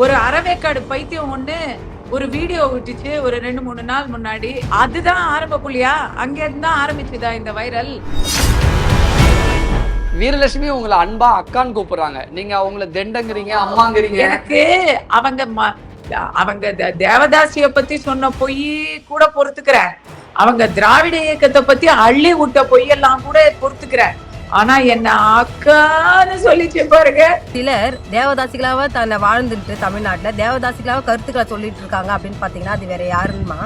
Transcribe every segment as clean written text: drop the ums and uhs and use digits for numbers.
ஒரு அறவேக்காடு பைத்தியம் ஒண்ணு ஒரு வீடியோ விட்டுச்சு ஒரு 2-3 நாள் முன்னாடி. அதுதான் ஆரம்ப புள்ளியா? அங்க இருந்து தான் ஆரம்பிச்சுதா இந்த வைரல்? வீரலட்சுமி உங்களை அன்பா அக்கான்னு கூப்பிடுறாங்க, நீங்க அவங்கள தெண்டங்கிறீங்க, அம்மாங்கிறீங்க. எனக்கு அவங்க தேவதாசிய பத்தி சொன்ன பொய் கூட பொறுத்துக்கிறேன். அவங்க திராவிட இயக்கத்தை பத்தி அள்ளி விட்ட பொய்யெல்லாம் கூட பொறுத்துக்கிறேன். ஆனா என்ன அக்கான்னு சொல்லிச்சு பாருங்க. சிலர் தேவதாசிகளாவ தன்னை வாழ்ந்துட்டு தமிழ்நாட்டுல தேவதாசிகளாவ கருத்துக்களை சொல்லிட்டு இருக்காங்க அப்படின்னு பாத்தீங்கன்னா அது வேற யாருன்னா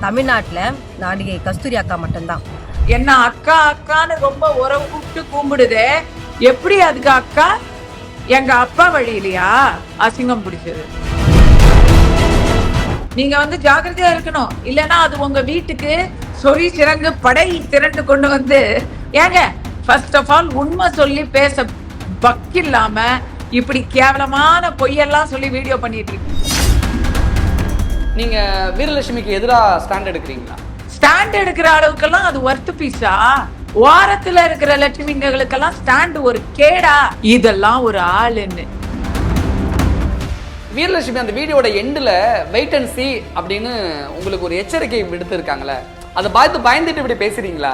தமிழ்நாட்டுல நடிகை கஸ்தூரி அக்கா மட்டும்தான். என்ன அக்கா அக்கான்னு ரொம்ப உறவு கூப்பிட்டு கும்பிடுதே, எப்படி அதுக்கு அக்கா? எங்க அப்பா வழியிலையா அசிங்கம் பிடிச்சது? நீங்க ஜாக்கிரதையா இருக்கணும், இல்லைன்னா அது உங்க வீட்டுக்கு சொறி சிறங்கு படை திரண்டு கொண்டு வந்து. ஏங்க ஃபர்ஸ்ட் ஆஃப் ஆல் உண்மை சொல்லி பேச பக்கில்லாம இப்படி கேவலமான பொய்யெல்லாம் சொல்லி வீடியோ பண்ணிட்டு இருக்கு. நீங்க வீரலட்சுமிக்கு எதிராக ஸ்டாண்ட் எடுக்கிறீங்களா? ஸ்டாண்ட் எடுக்கிற அளவுக்கெல்லாம் அது ஒர்த் பீஸா? வாரத்துல இருக்கிற லட்சுமிங்களுக்கெல்லாம் ஸ்டாண்ட் ஒரு கேடா? இதெல்லாம் ஒரு ஆளுன்னு. வீரலட்சுமி அந்த வீடியோட எண்டுல வெயிட் அண்ட் சி அப்படின்னு உங்களுக்கு ஒரு எச்சரிக்கை விடுத்திருக்காங்களே, அதை பார்த்து பயந்துட்டு இப்படி பேசுறீங்களா?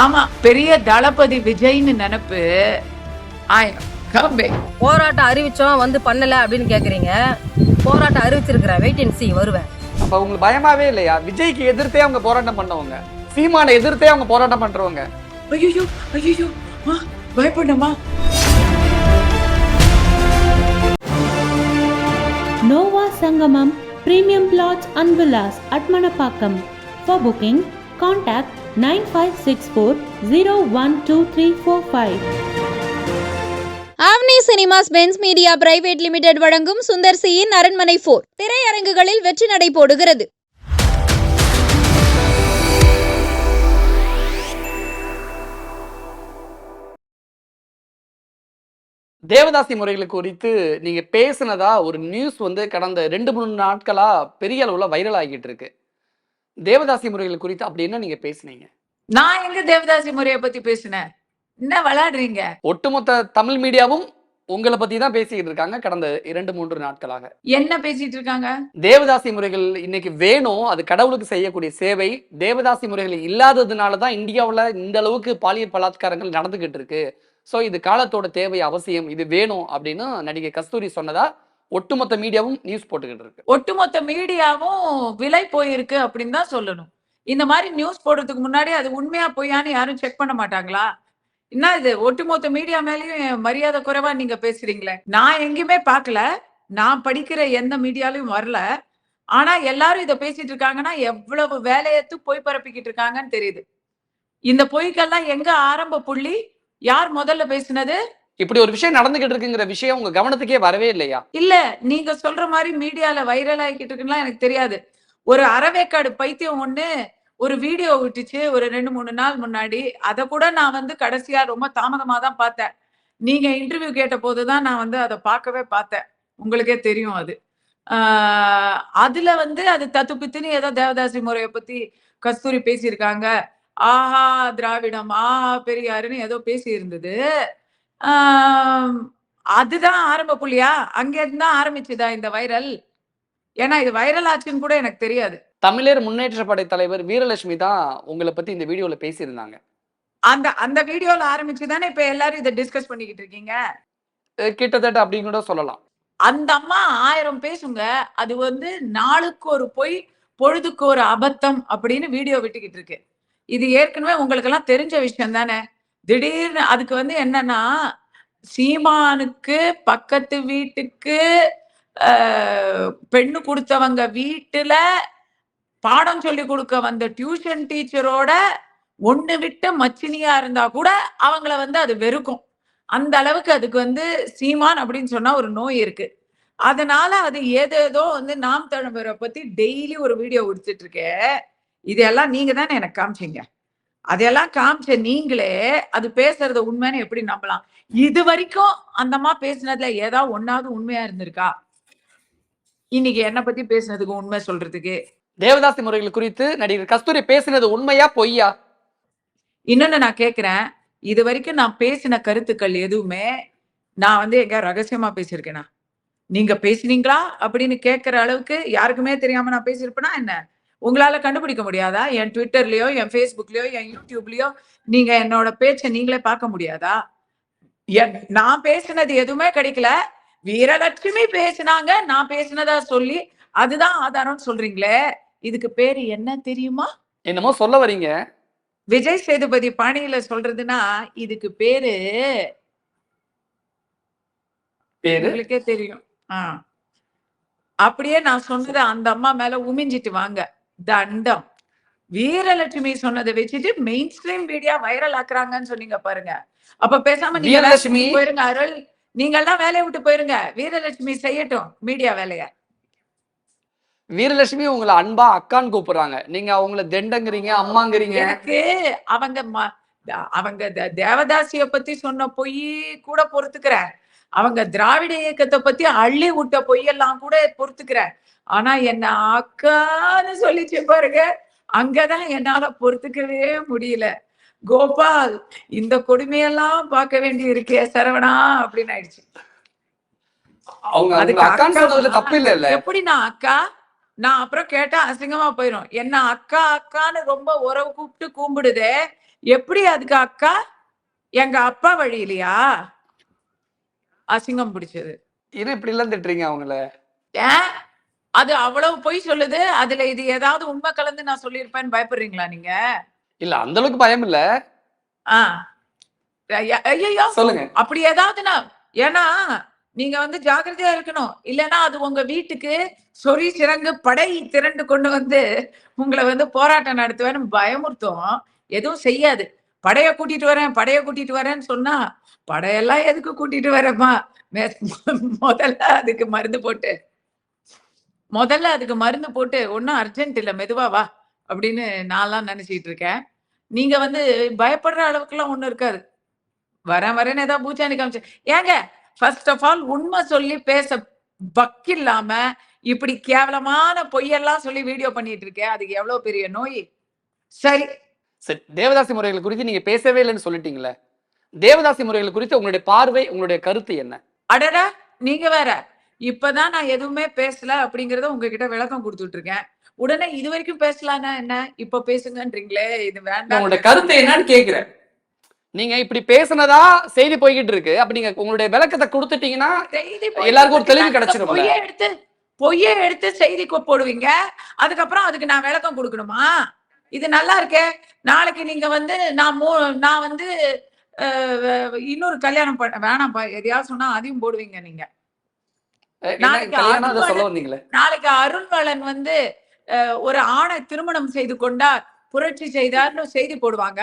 ஆமா, பெரிய தளபதி விஜய்னு நினைப்பு. போராட்டம் அறிவிச்சோம் வந்து பண்ணல அப்படின்னு கேக்குறீங்க. போராட்டம் அறிவிச்சிருக்கிறேன், வெயிட் அண்ட் சி வருவேன். அப்ப உங்களுக்கு பயமாவே இல்லையா? விஜய்க்கு எதிர்த்தே அவங்க போராட்டம் பண்ணவங்க, சீமானை எதிர்த்தே அவங்க போராட்டம் பண்றவங்க. ஐயோ ஐயோ பயப்படமா? Nova Sangamam Premium Plots and Villas at Manapakam. For booking, contact 9564012345. Avni Cinemas Benz Media private limited வழங்கும் சுந்தர் சியின் அரண்மனை 4 திரையரங்குகளில் வெற்றி நடை போடுகிறது. தேவதாசி முறைகள் குறித்து நீங்க பேசினதா ஒரு நியூஸ் கடந்த 2-3 நாட்களா பெரிய அளவுல வைரல் ஆகிட்டு இருக்கு. தேவதாசி முறைகள் குறித்து அப்படி என்ன நீங்க பேசுனீங்க? நான் எங்க தேவதாசி முறையை பத்தி பேசினேன்? என்ன விளையாடுறீங்க? ஒட்டுமொத்த தமிழ் மீடியாவும் உங்களை பத்தி தான் பேசிக்கிட்டு இருக்காங்க கடந்த 2-3 நாட்களாக. என்ன பேசிட்டு இருக்காங்க? தேவதாசி முறைகள் இன்னைக்கு வேணும், அது கடவுளுக்கு செய்யக்கூடிய சேவை. தேவதாசி முறைகள் இல்லாததுனாலதான் இந்தியாவுல இந்த அளவுக்கு பாலியல் பலாத்காரங்கள் நடந்துகிட்டு இருக்கு. சோ இது காலத்தோட தேவை, அவசியம், இது வேணும் அப்படின்னு நடிகை கஸ்தூரி சொன்னதா ஒட்டுமொத்த மீடியாவும் நியூஸ் போட்டுக்கிட்டு இருக்கு. ஒட்டுமொத்த மீடியாவும் விலை போயிருக்கு அப்படின்னு தான் சொல்லணும். இந்த மாதிரி நியூஸ் போடுறதுக்கு முன்னாடி அது உண்மையா பொய்யான்னு யாரும் செக் பண்ண மாட்டாங்களா? என்ன இது ஒட்டுமொத்த மீடியா மேலயும் மரியாதை குறைவா நீங்க பேசுறீங்களே? நான் எங்கேயுமே பார்க்கல, நான் படிக்கிற எந்த மீடியாலையும் வரல. ஆனா எல்லாரும் இதை பேசிட்டு இருக்காங்கன்னா எவ்வளவு வேலையத்து பொய் பரப்பிக்கிட்டு இருக்காங்கன்னு தெரியுது. இந்த பொய்க்கெல்லாம் எங்க ஆரம்ப புள்ளி? யார் முதல்ல பேசினது? இப்படி ஒரு விஷயம் நடந்துகிட்டு இருக்குங்கிற விஷயம் உங்க கவனத்துக்கே வரவே இல்லையா? இல்ல, நீங்க சொல்ற மாதிரி மீடியால வைரல் ஆகிட்டு இருக்குன்னா எனக்கு தெரியாது. ஒரு அறவேக்காடு பைத்தியம் ஒண்ணு ஒரு வீடியோ விட்டுச்சு ஒரு 2-3 நாள் முன்னாடி. அதை கூட நான் கடைசியா ரொம்ப தாமதமா தான் பார்த்தேன். நீங்க இன்டர்வியூ கேட்ட போதுதான் நான் அதை பார்க்கவே பார்த்தேன். உங்களுக்கே தெரியும் அது. அதுல அது தத்துப்பித்துன்னு ஏதோ தேவதாசி முறையை பத்தி கஸ்தூரி பேசியிருக்காங்க. ஆஹா திராவிடம், ஆஹா பெரியாருன்னு ஏதோ பேசி இருந்தது. அதுதான் ஆரம்ப புள்ளியா? அங்க இருந்து தான் ஆரம்பிச்சுதா இந்த வைரல்? ஏன்னா இது வைரல் ஆச்சுன்னு கூட எனக்கு தெரியாது. தமிழர் முன்னேற்ற படை தலைவர் வீரலட்சுமி தான் உங்களை பத்தி இந்த வீடியோல பேசியிருந்தாங்க. அந்த வீடியோல ஆரம்பிச்சுதானே இப்ப எல்லாரும் இதை டிஸ்கஸ் பண்ணிக்கிட்டு இருக்கீங்க. கிட்டத்தட்ட அப்படின்னு கூட சொல்லலாம். அந்த அம்மா 1000 பேசுங்க, அது நாளுக்கு ஒரு பொய், பொழுதுக்கு ஒரு அபத்தம் அப்படின்னு வீடியோ விட்டுக்கிட்டு இருக்கு. இது ஏற்கனவே உங்களுக்கு எல்லாம் தெரிஞ்ச விஷயம் தானே. திடீர்னு அதுக்கு என்னன்னா, சீமானுக்கு பக்கத்து வீட்டுக்கு பெண்ணு கொடுத்தவங்க வீட்டுல பாடம் சொல்லி கொடுக்க வந்த டியூஷன் டீச்சரோட ஒண்ணு விட்ட மச்சினியா இருந்தா கூட அவங்கள அது வெறுக்கும். அந்த அளவுக்கு அதுக்கு சீமான் அப்படின்னு சொன்னா ஒரு நோய் இருக்கு. அதனால அது ஏதேதோ நாம் தமிழரை பத்தி டெய்லி ஒரு வீடியோ விடுத்துட்டு இருக்கேன். இதெல்லாம் நீங்க தானே எனக்கு காமிச்சீங்க. அதெல்லாம் காமிச்ச நீங்களே அது பேசுறத உண்மைன்னு எப்படி நம்பலாம்? இது வரைக்கும் அந்தம்மா பேசினதுல ஏதாவது ஒன்னாவது உண்மையா இருந்திருக்கா? இன்னைக்கு என்ன பத்தி பேசுனதுக்கு உண்மை சொல்றதுக்கு? தேவதாசி முறைகள் குறித்து நடிகர் கஸ்தூரி பேசினது உண்மையா பொய்யா? இன்னொன்னு நான் கேக்குறேன், இது வரைக்கும் நான் பேசின கருத்துக்கள் எதுவுமே நான் எங்க ரகசியமா பேசியிருக்கேனா? நீங்க பேசுனீங்களா அப்படின்னு கேட்கிற அளவுக்கு யாருக்குமே தெரியாம நான் பேசியிருப்பேனா என்ன? உங்களால கண்டுபிடிக்க முடியாதா? என் ட்விட்டர்லயோ, என் ஃபேஸ்புக்லயோ, என் யூடியூப்லயோ நீங்க என்னோட பேச்ச நீங்களே பார்க்க முடியாதா? நான் பேசினது எதுவுமே கிடைக்கல. வீரலட்சுமி பேசினாங்க, நான் பேசினதா சொல்லி அதுதான் ஆதாரம்னு சொல்றீங்களே, இதுக்கு பேரு என்ன தெரியுமா? என்னமோ சொல்ல வரீங்க. விஜய் சேதுபதி பாணியில சொல்றதுன்னா இதுக்கு பேரு உங்களுக்கே தெரியும். அப்படியே நான் சொன்னத அந்த அம்மா மேல உமிஞ்சிட்டு வாங்க. தண்டம். வீரலட்சுமி சொன்னதை வச்சுட்டு மெயின் ஸ்ட்ரீம் மீடியா வைரல் ஆக்குறாங்கன்னு சொன்னீங்க பாருங்க. அப்ப பேசாம நீங்க வீரலட்சுமி போயிருங்க அருள். நீங்க எல்லாம் வேலையை விட்டு போயிருங்க. வீரலட்சுமி செய்யட்டும் மீடியா வேலைய. வீரலட்சுமி உங்களை அன்பா அக்கான்னு கூப்பிடுறாங்க. நீங்க அவங்கள தெண்டங்கிறீங்க, அம்மாங்கிறீங்க. எனக்கு அவங்க தேவதாசிய பத்தி சொன்ன பொய் கூட பொறுத்துக்கிறேன். அவங்க திராவிட இயக்கத்தை பத்தி அள்ளி விட்ட பொய்யெல்லாம் கூட பொறுத்துக்கிறேன். ஆனா என்ன அக்கான்னு சொல்லிச்சு பாருங்க, அங்கதான் என்னால பொறுத்துக்கவே முடியல. கோபால், இந்த கொடுமையெல்லாம் பார்க்க வேண்டி இருக்கே சரவணா அப்படின்னு ஆயிடுச்சு. அதுக்கு அக்கான்னு சொல்றதுல தப்பு இல்ல. எப்படி நான் அக்கா? நான் அப்புறம் கேட்டா அசிங்கமா போயிரும். என்ன அக்கா அக்கான்னு ரொம்ப உறவு கூப்பிட்டு கும்பிடுதே, எப்படி அதுக்கு அக்கா? எங்க அப்பா வழி இல்லையா? அசிங்கம் பிடிச்சது. இப்படி எல்லாம் திட்டுறீங்க அவங்கள. அது அவ்வளவு பொய் சொல்லுது. அதுல இது ஏதாவது உண்மை கலந்து நான் சொல்லியிருப்பேன்னு பயப்படுறீங்களா நீங்க? இல்ல அந்த அளவுக்கு பயம் இல்ல. ஐயோ சொல்லுங்க. அப்படி ஏதாவதுனா, ஏன்னா நீங்க வந்து ஜாக்கிரதையா இருக்கணும். இல்லைன்னா அது உங்க வீட்டுக்கு சொறி சிறங்கு படை திரண்டு கொண்டு வந்து உங்களை வந்து போராட்டம் நடத்துவேன்னு பயமுறுத்தும். எதுவும் செய்யாது. படைய கூட்டிட்டு வரேன்னு சொன்னா, படையெல்லாம் எதுக்கு கூட்டிட்டு வரேம்மா? முதல்ல அதுக்கு மருந்து போட்டு ஒன்னும் அர்ஜென்ட் இல்ல, மெதுவா வா அப்படின்னு நான்லாம் நினைச்சிட்டு இருக்கேன். நீங்க வந்து பயப்படுற அளவுக்கு எல்லாம் ஒண்ணும் இருக்காது. வரேன்னு ஏதாவது பூச்சாண்டி காமிச்சு ஏங்க, ஃபர்ஸ்ட் ஆஃப் ஆல் உண்மை சொல்லி பேச பக்கில்லாம இப்படி கேவலமான பொய்யெல்லாம் சொல்லி வீடியோ பண்ணிட்டு இருக்கேன். அதுக்கு எவ்வளவு பெரிய நோய். சரி, தேவதாசி முறைகள் குறித்து நீங்க பேசவே இல்லைன்னு சொல்லிட்டீங்களே. தேவதாசி முறைகள் குறித்து உங்களுடைய பார்வை, உங்களுடைய கருத்து என்ன? அடடா, நீங்க வேற. இப்பதான் நான் எதுவுமே பேசல அப்படிங்கறத உங்ககிட்ட விளக்கம் கொடுத்துட்டு இருக்கேன். உடனே இது வரைக்கும் பேசலான்னா என்ன, இப்ப பேசுங்கன்றீங்களே, இது வேண்டாம். உங்களுடைய கருத்து என்னன்னு கேக்குறேன். நீங்க இப்படி பேசுனதா செய்தி போய்கிட்டு இருக்கு. அப்ப நீங்க உங்களுடைய விளக்கத்தை கொடுத்துட்டீங்கன்னா எல்லாருக்கும் ஒரு தெளிவு கிடைச்சிடும். பொய்யை எடுத்து செய்தி போடுவீங்க, அதுக்கப்புறம் அதுக்கு நான் விளக்கம் கொடுக்கணுமா? இது நல்லா இருக்கே. நாளைக்கு நீங்க வந்து நான் வந்து இன்னொரு கல்யாணம் வேணாம்ப்பா எதையாவது சொன்னா அதையும் போடுவீங்க நீங்க. நாளைக்கு அருள்வளன் வந்து ஒரு ஆணை திருமணம் செய்து கொண்டார், புரட்சி செய்தார்னு செய்தி போடுவாங்க.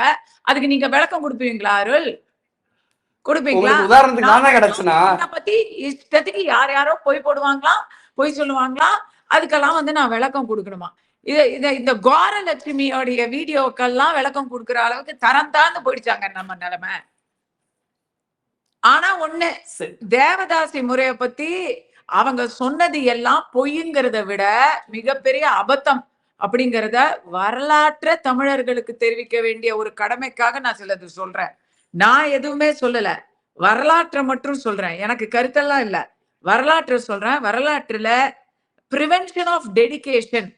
அதுக்கு நீங்க விளக்கம் கொடுப்பீங்களா? அருள் கொடுப்பீங்களா? பத்தி இஷ்டத்துக்கு யாரோ பொய் போடுவாங்களாம், பொய் சொல்லுவாங்களாம். அதுக்கெல்லாம் வந்து நான் விளக்கம் கொடுக்கணுமா? இந்த கோரலட்சுமியோடைய வீடியோக்கெல்லாம் விளக்கம் கொடுக்குற அளவுக்கு தரம் தாழ்ந்து போயிடுச்சாங்க நம்ம நிலைமை. ஆனா ஒண்ணு, தேவதாசி முறைய பத்தி அவங்க சொன்னது எல்லாம் பொய்ங்கிறத விட மிகப்பெரிய அபத்தம் அப்படிங்கிறத வரலாற்ற தமிழர்களுக்கு தெரிவிக்க வேண்டிய ஒரு கடமைக்காக நான் சிலது சொல்றேன். நான் எதுவுமே சொல்லல, வரலாற்றை மட்டும் சொல்றேன். எனக்கு கருத்தெல்லாம் இல்ல, வரலாற்றை சொல்றேன். வரலாற்றுல prevention of dedication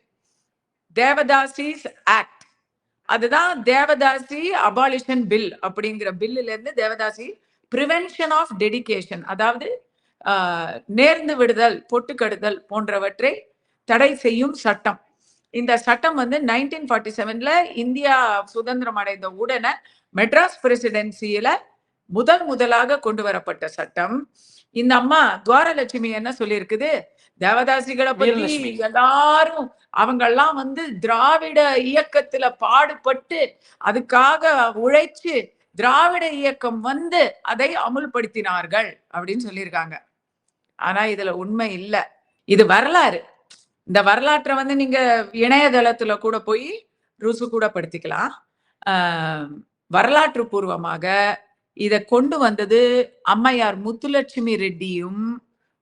devadasis act, அதுதான் தேவதாசி அபாலிஷன் பில் அப்படிங்கிற பில்லுல இருந்து தேவதாசி பிரிவென்ஷன் ஆஃப் டெடிகேஷன், அதாவது நேர்ந்து விடுதல், பொட்டுக்கடுதல் போன்றவற்றை தடை செய்யும் சட்டம். இந்த சட்டம் வந்து 1947ல இந்தியா சுதந்திரம் அடைந்த உடனே மெட்ராஸ் பிரசிடென்சியில முதலாக கொண்டு வரப்பட்ட சட்டம். இந்த அம்மா துவாரலட்சுமி என்ன சொல்லியிருக்குது, தேவதாசிகளை பத்தி எல்லாரும் அவங்கெல்லாம் வந்து திராவிட இயக்கத்துல பாடுபட்டு அதுக்காக உழைச்சு திராவிட இயக்கம் வந்து அதை அமுல்படுத்தினார்கள் அப்படின்னு சொல்லியிருக்காங்க. ஆனா இதுல உண்மை இல்ல, இது வரலாறு. இந்த வரலாற்றை வந்து நீங்க இணையதளத்துல கூட போய் ருசு கூட படுத்திக்கலாம். வரலாற்று பூர்வமாக இதை கொண்டு வந்தது அம்மையார் முத்துலட்சுமி ரெட்டியும்.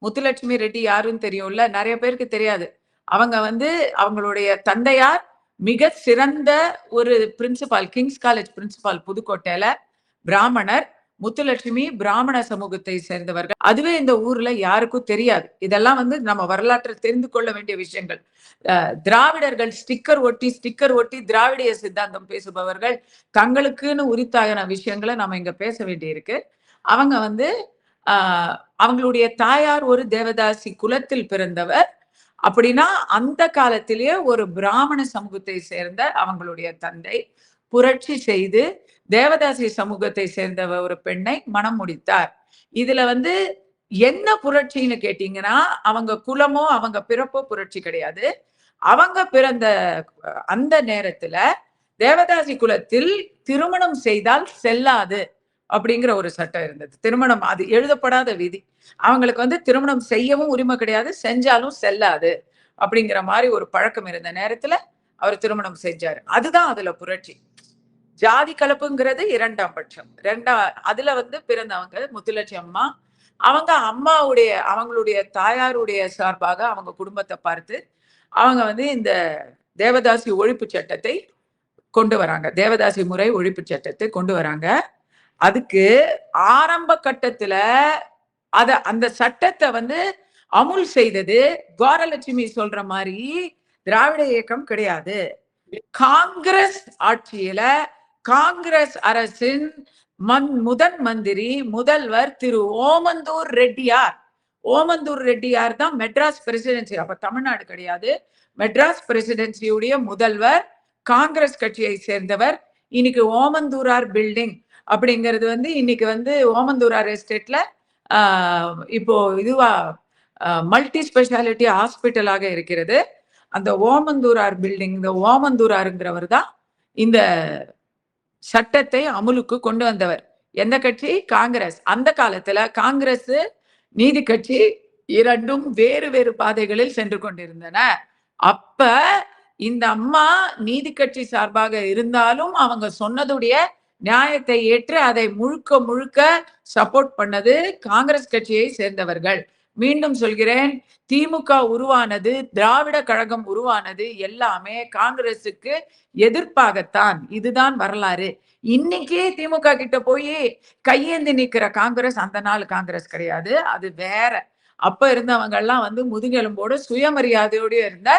முத்துலட்சுமி ரெட்டி யாருன்னு தெரியும்ல, நிறைய பேருக்கு தெரியாது. அவங்க வந்து அவங்களுடைய தந்தையார் மிக சிறந்த ஒரு பிரின்சிபால், கிங்ஸ் காலேஜ் பிரின்சிபால் புதுக்கோட்டையில, பிராமணர். முத்துலட்சுமி பிராமண சமூகத்தை சேர்ந்தவர்கள். அதுவே இந்த ஊர்ல யாருக்கும் தெரியாது. இதெல்லாம் வந்து நம்ம வரலாற்றை தெரிந்து கொள்ள வேண்டிய விஷயங்கள். திராவிடர்கள் ஸ்டிக்கர் ஒட்டி திராவிடிய சித்தாந்தம் பேசுபவர்கள் தங்களுக்குன்னு உரித்தான விஷயங்களை நம்ம இங்க பேச வேண்டியிருக்கு. அவங்க வந்து அவங்களுடைய தாயார் ஒரு தேவதாசி குலத்தில் பிறந்தவர். அப்படின்னா அந்த காலத்திலேயே ஒரு பிராமண சமூகத்தை சேர்ந்த அவங்களுடைய தந்தை புரட்சி செய்து தேவதாசி சமூகத்தை சேர்ந்த ஒரு பெண்ணை மனம் முடித்தார். இதுல வந்து என்ன புரட்சின்னு கேட்டீங்கன்னா, அவங்க குலமோ அவங்க பிறப்போ புரட்சி கிடையாது. அவங்க பிறந்த அந்த நேரத்துல தேவதாசி குலத்தில் திருமணம் செய்தால் செல்லாது அப்படிங்கிற ஒரு சட்டம் இருந்தது. திருமணம் அது எழுதப்படாத விதி. அவங்களுக்கு வந்து திருமணம் செய்யவும் உரிமை கிடையாது, செஞ்சாலும் செல்லாது அப்படிங்கிற மாதிரி ஒரு பழக்கம் இருந்த நேரத்துல அவர் திருமணம் செஞ்சாரு. அதுதான் அதுல புரட்சி. ஜாதி கலப்புங்கிறது 2ஆம் பட்சம். அதுல வந்து பிறந்தவங்க முத்துலட்சுமி அம்மா. அவங்க அவங்களுடைய தாயாருடைய சார்பாக அவங்க குடும்பத்தை பார்த்து அவங்க வந்து இந்த தேவதாசி ஒழிப்பு சட்டத்தை கொண்டு வராங்க. தேவதாசி முறை ஒழிப்பு சட்டத்தை கொண்டு வராங்க. அதுக்கு ஆரம்ப கட்டத்துல அந்த சட்டத்தை வந்து அமுல் செய்தது கோரலட்சுமி சொல்ற மாதிரி திராவிட இயக்கம் கிடையாது. காங்கிரஸ் ஆட்சியில காங்கிரஸ் அரசின் முதன் மந்திரி முதல்வர் திரு ஓமந்தூர் ரெட்டியார் தான் மெட்ராஸ் பிரசிடென்சி. அப்ப தமிழ்நாடு கிடையாது. மெட்ராஸ் பிரசிடென்சியுடைய முதல்வர் காங்கிரஸ் கட்சியை சேர்ந்தவர். இன்னைக்கு ஓமந்தூரார் பில்டிங் அப்படிங்கிறது வந்து இன்னைக்கு வந்து ஓமந்தூரார் எஸ்டேட்ல இப்போ இதுவா மல்டி ஸ்பெஷாலிட்டி ஹாஸ்பிட்டலாக இருக்கிறது. அந்த ஓமந்தூரார் பில்டிங், இந்த ஓமந்தூராருங்கிறவர் தான் இந்த சட்டத்தை அமுலுக்கு கொண்டு வந்தவர். எந்த கட்சி? காங்கிரஸ். அந்த காலத்துல காங்கிரஸ் நீதி கட்சி இரண்டும் வேறு வேறு பாதைகளில் சென்று கொண்டிருந்தன. அப்ப இந்த அம்மா நீதி கட்சி சார்பாக இருந்தாலும் அவங்க சொன்னதுடைய நியாயத்தை ஏற்று அதை முழுக்க சப்போர்ட் பண்ணது காங்கிரஸ் கட்சியை சேர்ந்தவர்கள். மீண்டும் சொல்கிறேன், திமுக உருவானது, திராவிட கழகம் உருவானது எல்லாமே காங்கிரசுக்கு எதிர்ப்பாகத்தான். இதுதான் வரலாறு. இன்னைக்கு திமுக கிட்ட போய் கையேந்தி நிக்கிற காங்கிரஸ் அந்த நாள் காங்கிரஸ் கிடையாது, அது வேற. அப்ப இருந்தவங்க எல்லாம் வந்து முதுகெலும்போடு சுயமரியாதையோடு இருந்த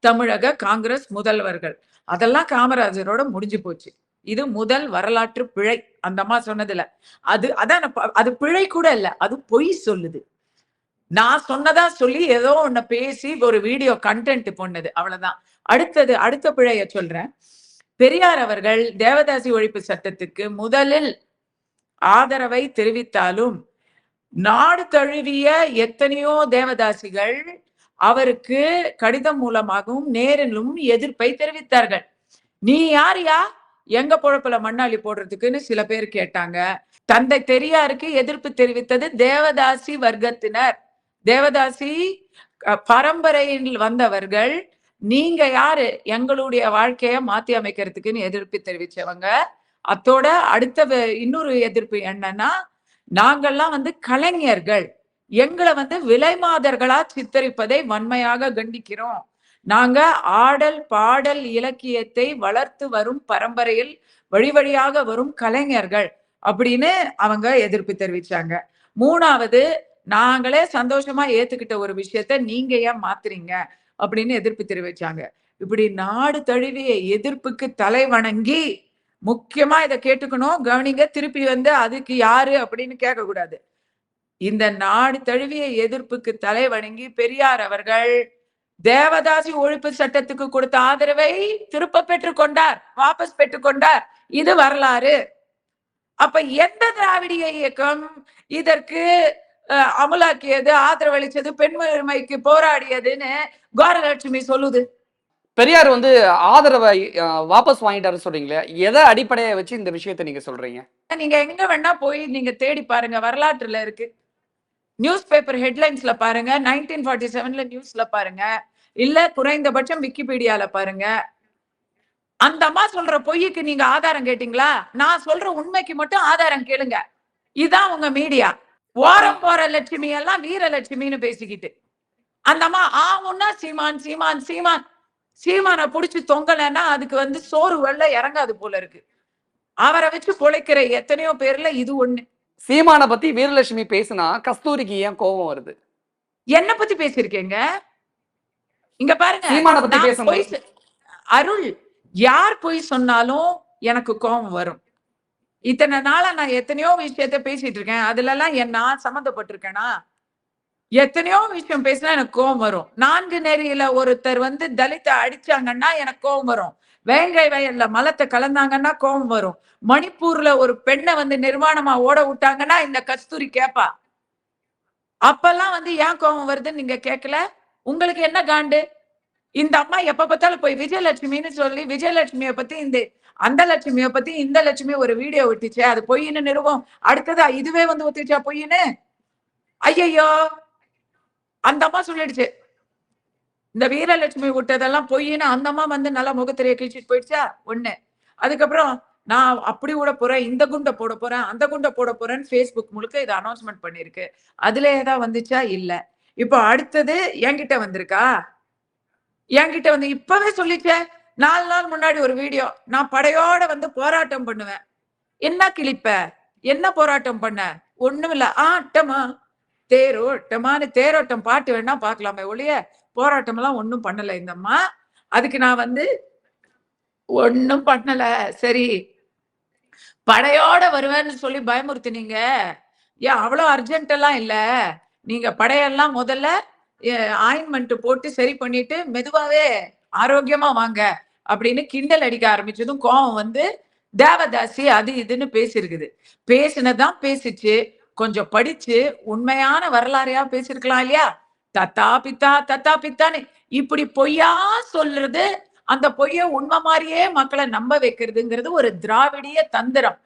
தமிழக காங்கிரஸ் முதல்வர்கள். அதெல்லாம் காமராஜரோட முடிஞ்சு போச்சு. இது முதல் வரலாற்று பிழை அந்த அம்மா சொன்னதுல. அது பிழை கூட இல்ல, அது பொய் சொல்லுது. நான் சொன்னதா சொல்லி ஏதோ ஒண்ணு பேசி ஒரு வீடியோ கண்டென்ட் பொண்ணது, அவ்வளவுதான். அடுத்த பிழைய சொல்றேன். பெரியார் அவர்கள் தேவதாசி ஒழிப்பு சட்டத்துக்கு முதலில் ஆதரவை தெரிவித்தாலும் நாடு தழுவிய எத்தனையோ தேவதாசிகள் அவருக்கு கடிதம் மூலமாகவும் நேரிலும் எதிர்ப்பை தெரிவித்தார்கள். நீ யாரியா எங்க பொழப்புல மண்ணாளி போடுறதுக்குன்னு சில பேர் கேட்டாங்க. தந்தை பெரியாருக்கு எதிர்ப்பு தெரிவித்தது தேவதாசி வர்க்கத்தினர், தேவதாசி பரம்பரையில் வந்தவர்கள். நீங்க யாரு எங்களுடைய வாழ்க்கைய மாத்தி அமைக்கிறதுக்குன்னு எதிர்ப்பு தெரிவிச்சவங்க. அத்தோட அடுத்த இன்னொரு எதிர்ப்பு என்னன்னா, நாங்கெல்லாம் வந்து கலைஞர்கள், எங்களை வந்து விலைமாதர்களா சித்தரிப்பதை வன்மையாக கண்டிக்கிறோம். நாங்க ஆடல் பாடல் இலக்கியத்தை வளர்த்து வரும் பரம்பரையில் வழியாக வரும் கலைஞர்கள் அப்படின்னு அவங்க எதிர்ப்பு தெரிவிச்சாங்க. 3வது, நாங்களே சந்தோஷமா ஏத்துக்கிட்ட ஒரு விஷயத்த நீங்க ஏன் மாத்துறீங்க அப்படின்னு எதிர்ப்பு தெரிவிச்சாங்க. இப்படி நாடு தழுவிய எதிர்ப்புக்கு தலை வணங்கி, முக்கியமா இதை கேட்டுக்கணும், கவனிங்க, திருப்பி வந்து அதுக்கு யாரு அப்படின்னு கேட்க கூடாது. இந்த நாடு தழுவிய எதிர்ப்புக்கு தலை வணங்கி பெரியார் அவர்கள் தேவதாசி ஒழிப்பு சட்டத்துக்கு கொடுத்த ஆதரவை திருப்ப பெற்றுக்கொண்டார், வாபஸ் பெற்றுக்கொண்டார். இது வரலாறு. அப்ப எந்த திராவிடிய இயக்கம் இதற்கு அமலாக்கியது, ஆதரவளிச்சது, பெண் உரிமைக்கு போராடியதுன்னு கோரலட்சுமி சொல்லுது? பெரியார் வந்து ஆதரவை வாபஸ் வாங்கிட்டாரு சொல்றீங்களே, எதை அடிப்படையை வச்சு இந்த விஷயத்தை நீங்க சொல்றீங்க? நீங்க எங்க வேணா போய் நீங்க தேடி பாருங்க, வரலாற்றுல இருக்கு. நியூஸ் பேப்பர் ஹெட்லைன்ஸ்ல பாருங்க, 1947 நியூஸ்ல பாருங்க, இல்ல குறைந்தபட்சம் விக்கிபீடியால பாருங்க. அந்த அம்மா சொல்ற பொய்யுக்கு நீங்க ஆதாரம் கேட்டீங்களா? நான் சொல்ற உண்மைக்கு மட்டும் ஆதாரம் கேளுங்க. இதான் உங்க மீடியா. ஓரம் போற லட்சுமி எல்லாம் வீரலட்சுமின்னு பேசிக்கிட்டு, அந்த அம்மா ஆவுன்னா சீமான் சீமான் சீமான் சீமானை புடிச்சு தொங்கலன்னா அதுக்கு வந்து சோறு வெள்ள இறங்காது போல இருக்கு. அவரை வச்சு பொழைக்கிற எத்தனையோ பேர்ல இது ஒண்ணு. சீமானை பத்தி வீரலட்சுமி பேசினா கஸ்தூரிக்கு ஏன் கோபம் வருது? என்ன பத்தி பேசியிருக்கேங்க? இங்க பாருங்க, சீமானை பத்தி நான் பேசும்போது அருள், யார் பொய் சொன்னாலும் எனக்கு கோபம் வரும். இத்தனை நாளா நான் எத்தனையோ விஷயத்த பேசிட்டு இருக்கேன். அதுல எல்லாம் நான் சம்மந்தப்பட்டிருக்கேனா? எத்தனையோ விஷயம் பேசினா எனக்கு கோபம் வரும். 4 நெறியில ஒருத்தர் வந்து தலித்தை அடிச்சாங்கன்னா எனக்கு கோபம் வரும். வேங்கை வயல்ல மலத்தை கலந்தாங்கன்னா கோபம் வரும். மணிப்பூர்ல ஒரு பெண்ணை வந்து நிர்வாணமா ஓட விட்டாங்கன்னா இந்த கஸ்தூரி கேப்பா. அப்பெல்லாம் வந்து ஏன் கோபம் வருதுன்னு நீங்க கேட்கல? உங்களுக்கு என்ன காண்டு? இந்த அம்மா எப்ப பார்த்தாலும் போய் விஜயலட்சுமின்னு சொல்லி விஜயலட்சுமியை பத்தி அந்த லட்சுமியை பத்தி இந்த லட்சுமி ஒரு வீடியோ விட்டுச்சு, அது பொய்ன்னு நிறுவம். அடுத்ததா இதுவே வந்து ஒத்துச்சா பொய்ன்னு? ஐயையோ, அந்த அம்மா சொல்லிடுச்சு இந்த வீரலட்சுமி விட்டதெல்லாம் பொய்ன்னு. அந்த அம்மா வந்து நல்லா முகத்திரையை கிழிச்சிட்டு போயிடுச்சா ஒண்ணு. அதுக்கப்புறம் நான் அப்படி விட போறேன், இந்த குண்டை போட போறேன், அந்த குண்டை போட போறேன்னு ஃபேஸ்புக் முழுக்க இதை அனௌன்ஸ்மெண்ட் பண்ணிருக்கு. அதுல ஏதாவது வந்துச்சா? இல்ல. இப்போ அடுத்தது என்கிட்ட வந்திருக்கா? என்கிட்ட வந்து இப்பவே சொல்லிச்சே, 4 நாள் முன்னாடி ஒரு வீடியோ, நான் படையோட வந்து போராட்டம் பண்ணுவேன். என்ன கிழிப்ப? என்ன போராட்டம் பண்ண? ஒண்ணும் இல்ல. ஆட்டமா தேரோட்டமான்னு தேரோட்டம் பாட்டு வேணா பாக்கலாமே ஒழிய போராட்டம் எல்லாம் ஒண்ணும் பண்ணல இந்த அம்மா. அதுக்கு நான் வந்து ஒண்ணும் பண்ணல. சரி, படையோட வருவேன்னு சொல்லி பயமுறுத்தினீங்க. ஏன் அவ்வளவு அர்ஜென்ட் எல்லாம் இல்ல. நீங்க படையெல்லாம் முதல்ல ஆயின்மெண்ட் போட்டு சரி பண்ணிட்டு மெதுவாவே ஆரோக்கியமா வாங்க அப்படின்னு கிண்டல் அடிக்க ஆரம்பிச்சதும் கோவம் வந்து தேவதாசி அது இதுன்னு பேசிருக்குது. பேசினதான் பேசிச்சு. கொஞ்சம் படிச்சு உண்மையான வரலாறையா பேசிருக்கலாம் இல்லையா? தத்தா பித்தான்னு இப்படி பொய்யா சொல்றது, அந்த பொய்ய உண்மை மாதிரியே மக்களை நம்ப வைக்கிறதுங்கிறது ஒரு திராவிடிய தந்திரம்.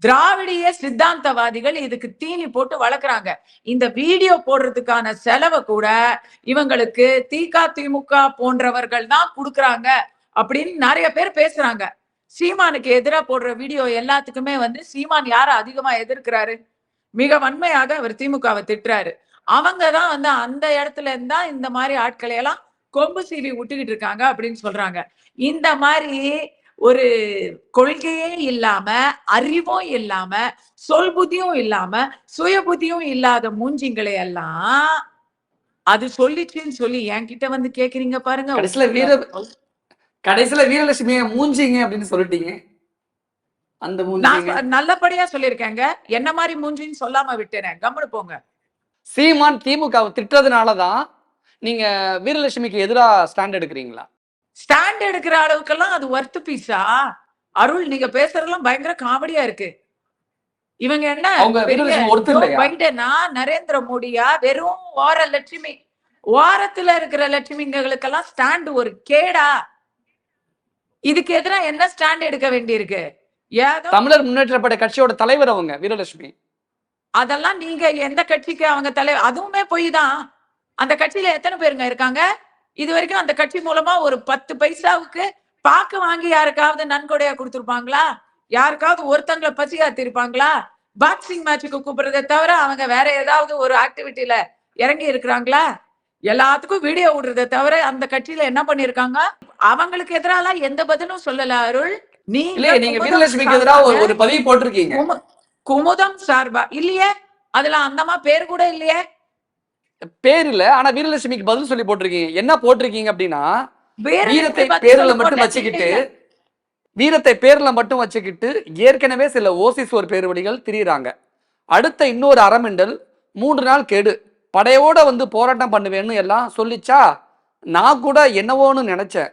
திராவிடிய சித்தாந்தவாதிகள் இதுக்கு தீனி போட்டு வளர்க்குறாங்க. இந்த வீடியோ போடுறதுக்கான செலவை கூட இவங்களுக்கு திமுக போன்றவர்கள் தான் கொடுக்குறாங்க அப்படின்னு நிறைய பேர் பேசுறாங்க. சீமானுக்கு எதிராக போடுற வீடியோ எல்லாத்துக்குமே வந்து சீமான் யார அதிகமா எதிர்க்கிறாரு? மிக வன்மையாக அவர் திமுகவை திட்டுறாரு. அவங்கதான் வந்து அந்த இடத்துல இருந்தா இந்த மாதிரி ஆட்களை எல்லாம் கொம்பு சீவி விட்டுக்கிட்டு இருக்காங்க அப்படின்னு சொல்றாங்க. இந்த மாதிரி ஒரு கொள்கையே இல்லாம, அறிவும் இல்லாம, சொல் புத்தியும் இல்லாம, சுய புத்தியும் இல்லாத மூஞ்சிங்களை எல்லாம் அது சொல்லிச்சுன்னு சொல்லி என்கிட்ட வந்து கேக்குறீங்க பாருங்க. கடைசியில வீரலட்சுமிய மூஞ்சிங்க அப்படின்னு சொல்லிட்டீங்க. அந்த நான் நல்லபடியா சொல்லியிருக்கேங்க. என்ன மாதிரி மூஞ்சின்னு சொல்லாம விட்டேனே, கம்முனு போங்க. சீமான் திமுகவை திட்டுறதுனாலதான் நீங்க வீரலட்சுமிக்கு எதிரா ஸ்டாண்ட் எடுக்கிறீங்களா? ஸ்டாண்ட் எடுக்கிற அளவுக்கெல்லாம் அது ஒர்த் பீஸா? அருள், நீங்க பேசுறதெல்லாம் பயங்கர காமெடியா இருக்கு. இவங்க என்ன பைடனா நரேந்திர மோடியா? வெறும் ஓர லட்சுமி, ஓரத்துல இருக்கிற லட்சுமிங்களுக்கெல்லாம் ஸ்டாண்ட் ஒரு கேடா? இதுக்கு எதிராக என்ன ஸ்டாண்ட் எடுக்க வேண்டியிருக்கு? தமிழர் முன்னேற்றப்பட்ட கட்சியோட தலைவர் அவங்க வீரலட்சுமி. அதெல்லாம் நீங்க எந்த கட்சிக்கு அவங்க தலைவர்? அதுவுமே பொய் தான். அந்த கட்சியில எத்தனை பேருங்க இருக்காங்க? இது வரைக்கும் அந்த கட்சி மூலமா ஒரு 10 பைசாவுக்கு பாக்கு வாங்கி யாருக்காவது நன்கொடையா கொடுத்துருப்பாங்களா? யாருக்காவது ஒருத்தங்களை பசியாத்திருப்பாங்களா? பாக்ஸிங் மேட்சுக்கு கூப்பிடுறதை தவிர அவங்க வேற ஏதாவது ஒரு ஆக்டிவிட்டியில இறங்கி இருக்கிறாங்களா? எல்லாத்துக்கும் வீடியோ விடுறதை தவிர அந்த கட்சியில என்ன பண்ணிருக்காங்க? அவங்களுக்கு எதிரால எந்த பதிலும் சொல்லல அருள். நீங்க வீரலட்சுமிக்கு எதிராக ஒரு பதிவு போட்டிருக்கீங்க. குமுதம் சார்பா இல்லையே, அதுல அந்தமா பேர் கூட இல்லையே. பேர் இல்ல, ஆனா வீரலட்சுமிக்கு பதில் சொல்லி போட்டிருக்கீங்க. என்ன போட்டிருக்கீங்க அப்படின்னா, வீரத்தை பேர்ல மட்டும் வச்சுக்கிட்டு ஏற்கனவே சில ஓசிசோர் பேர்வழிகள் திரியுறாங்க. அடுத்த இன்னொரு அறமெண்டல் 3 நாள் கெடு படையோட வந்து போராட்டம் பண்ணுவேன்னு எல்லாம் சொல்லிச்சா? நான் கூட என்னவோன்னு நினைச்சேன்.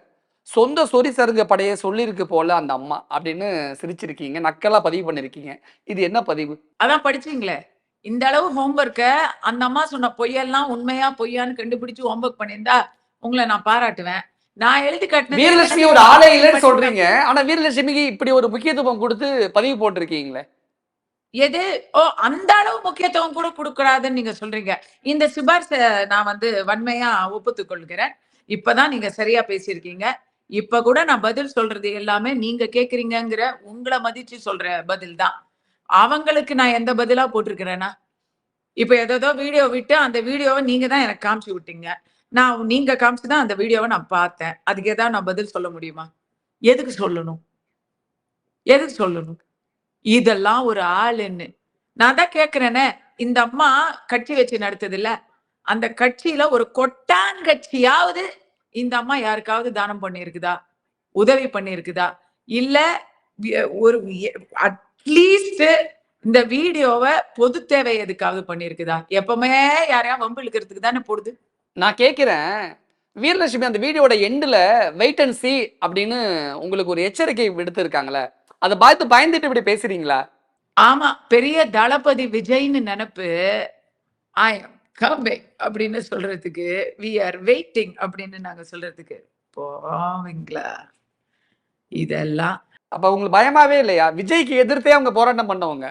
சொந்த சொறி சருங்க படையை சொல்லியிருக்கு போல அந்த அம்மா அப்படின்னு சிரிச்சிருக்கீங்க, நக்கலா பதிவு பண்ணிருக்கீங்க. இது என்ன பதிவு? அதான் படிச்சீங்களே. இந்த அளவு ஹோம்ஒர்க்க அந்த அம்மா சொன்ன பொய்யெல்லாம் உண்மையா பொய்யான்னு கண்டுபிடிச்சு ஹோம்ஒர்க் பண்ணியிருந்தா உங்களை நான் பாராட்டுவேன். நான் எழுதி கட்டின வீரலட்சுமி ஒரு ஆளே இல்லைன்னு சொல்றீங்க, ஆனா வீரலட்சுமிக்கு இப்படி ஒரு முக்கியத்துவம் கொடுத்து பதிவு போட்டிருக்கீங்களே. எது? ஓ, அந்த அளவு முக்கியத்துவம் கூட கொடுக்கூடாதுன்னு நீங்க சொல்றீங்க. இந்த சிபாரிசை நான் வந்து வன்மையா ஒப்புத்துக் கொள்கிறேன். இப்பதான் நீங்க சரியா பேசியிருக்கீங்க. இப்ப கூட நான் பதில் சொல்றது எல்லாமே நீங்க கேக்குறீங்கிற உங்களை மதிச்சு சொல்ற பதில் தான். அவங்களுக்கு நான் எந்த பதிலா போட்டிருக்கிறேன்னா? இப்ப ஏதோ வீடியோ விட்டு அந்த வீடியோவை நீங்க தான் எனக்கு காமிச்சு விட்டீங்க. நீங்க காமிச்சுதான் அந்த வீடியோவை நான் பார்த்தேன். அதுக்கு ஏதாவது நான் பதில் சொல்ல முடியுமா? எதுக்கு சொல்லணும்? இதெல்லாம் ஒரு ஆளுன்னு நான் தான் கேக்குறேனே, இந்த அம்மா கட்சி வச்சு நடத்துது இல்ல, அந்த கட்சியில ஒரு கொட்டாங்கட்சியாவது இந்த அம்மா யாருக்காவது தானம் பண்ணியிருக்குதா, உதவி பண்ணியிருக்குதா, இல்ல ஒரு அட்லீஸ்ட் இந்த வீடியோவை பொது தேவை எதுக்காவது பண்ணியிருக்குதா? எப்பவுமே யாரையா வம்பு இழுக்கிறதுக்கு தானே போடுது. நான் கேட்கிறேன், வீரலட்சுமி அந்த வீடியோட எண்டுல வெயிட் அண்ட் சி அப்படின்னு உங்களுக்கு ஒரு எச்சரிக்கை விடுத்திருக்காங்களே, அதை பார்த்து பயந்துட்டு இப்படி பேசுறீங்களா? ஆமா, பெரிய தளபதி விஜய்னு நினைப்பு. ஐ அம் கமிங் அப்படின்னு சொல்றதுக்கு, வி ஆர் வெயிட்டிங் அப்படின்னு நாங்க சொல்றதுக்கு போவீங்களா இதெல்லாம்? அப்ப உங்களுக்கு பயமாவே இல்லையா? விஜய்க்கு எதிர்த்தே அவங்க போராட்டம் பண்ணவங்க,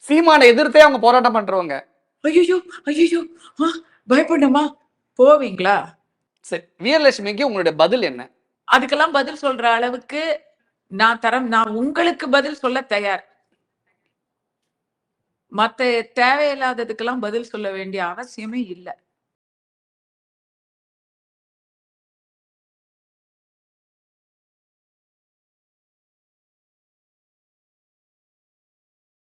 சீமானை எதிர்த்தே அவங்க போராட்டம் பண்றவங்க. ஐயோ ஐயோ பயப்படணுமா? போவீங்களா? சரி, வீரலட்சுமிக்கு உங்களுடைய பதில் என்ன? அதுக்கெல்லாம் பதில் சொல்ற அளவுக்கு நான் உங்களுக்கு பதில் சொல்ல தயார். மத்த தேவையில்லாததுக்கெல்லாம் பதில் சொல்ல வேண்டிய அவசியமே இல்லை.